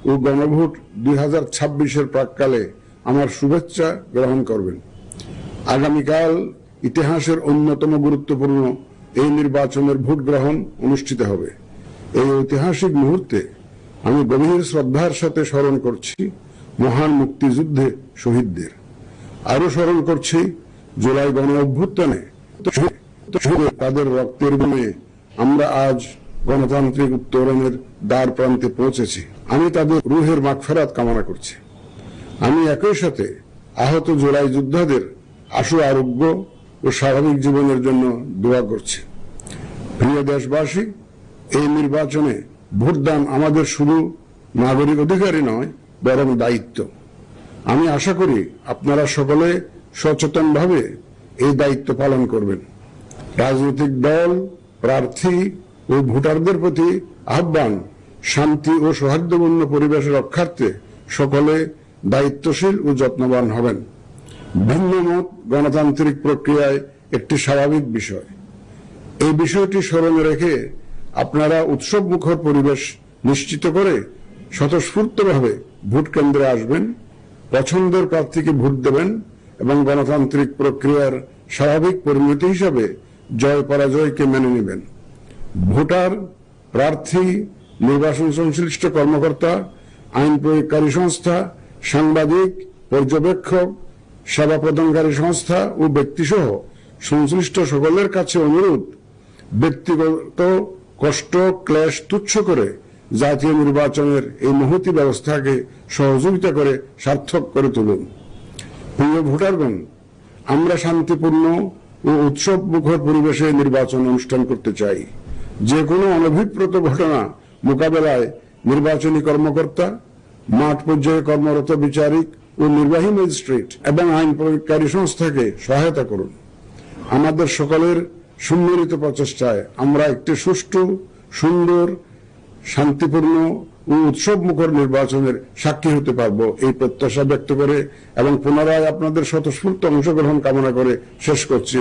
ও গণভোট 2026-এর প্রাক্কালে আমার শুভেচ্ছা গ্রহণ করবেন। আগামীকাল ইতিহাসের অন্যতম গুরুত্বপূর্ণ এই নির্বাচনের ভোট গ্রহণ অনুষ্ঠিত হবে। এই ঐতিহাসিক মুহূর্তে আমি গভীর শ্রদ্ধার সাথে স্মরণ করছি মহান মুক্তিযুদ্ধে শহীদদের। আরো স্মরণ করছি জুলাই গণ অভ্যুত্থানে তাদের রক্তের বিনিময়ে আমরা আজ গণতান্ত্রিক উত্তরণের দ্বার প্রান্তে পৌঁছেছি। আমি তাদের রুহের মাগফিরাত কামনা করছি। আমি একই সাথে আহত জুলাই যোদ্ধাদের আশু আরোগ্য ও স্বাভাবিক জীবনের জন্য দোয়া করছি। প্রিয় দেশবাসী, এই নির্বাচনে ভোটদান আমাদের শুধু নাগরিক অধিকারই নয়, বরং দায়িত্ব। আমি আশা করি আপনারা সকলে সচেতনভাবে এই দায়িত্ব পালন করবেন। রাজনৈতিক দল, প্রার্থী ও ভোটারদের প্রতি আহ্বান, শান্তি ও সৌহার্দ্যপূর্ণ পরিবেশ রক্ষার্থে সকলে দায়িত্বশীল ও যত্নবান হবেন। ভিন্ন মত গণতান্ত্রিক প্রক্রিয়ায় একটি স্বাভাবিক বিষয়। এই বিষয়টি স্মরণে রেখে আপনারা উৎসব মুখর পরিবেশ নিশ্চিত করে স্বতঃস্ফূর্তভাবে ভোট কেন্দ্রে আসবেন, পছন্দের প্রার্থীকে ভোট দেবেন এবং গণতান্ত্রিক প্রক্রিয়ার স্বাভাবিক পরিণতি হিসাবে জয় পরাজয়কে মেনে নেবেন। ভোটার, প্রার্থী, নির্বাচন সংশ্লিষ্ট কর্মকর্তা, আইন প্রয়োগকারী সংস্থা, সাংবাদিক, পর্যবেক্ষক, সেবা প্রদানকারী সংস্থা ও ব্যক্তিসহ সংশ্লিষ্ট সকলের কাছে অনুরোধ, ব্যক্তিগত কষ্ট ক্লেশ তুচ্ছ করে জাতীয় নির্বাচনের এই মহতী ব্যবস্থাকে সহযোগিতা করে সার্থক করে তুলুন। প্রিয় ভোটারগণ, আমরা শান্তিপূর্ণ ও উৎসব মুখর পরিবেশে নির্বাচন অনুষ্ঠান করতে চাই। যে কোনো অনভিপ্রেত ঘটনা মোকাবেলায় নির্বাচনী কর্মকর্তা, মাঠ পর্যায়ে কর্মরত বিচারিক ও নির্বাহী ম্যাজিস্ট্রেট এবং আইন প্রয়োগকারী সংস্থাকে সহায়তা করুন। আমাদের সকলের সম্মিলিত প্রচেষ্টায় আমরা একটি সুষ্ঠু, সুন্দর, শান্তিপূর্ণ ও উৎসব মুখর নির্বাচনের সাক্ষী হতে পারব, এই প্রত্যাশা ব্যক্ত করে এবং পুনরায় আপনাদের স্বতঃস্ফূর্ত অংশগ্রহণ কামনা করে শেষ করছি।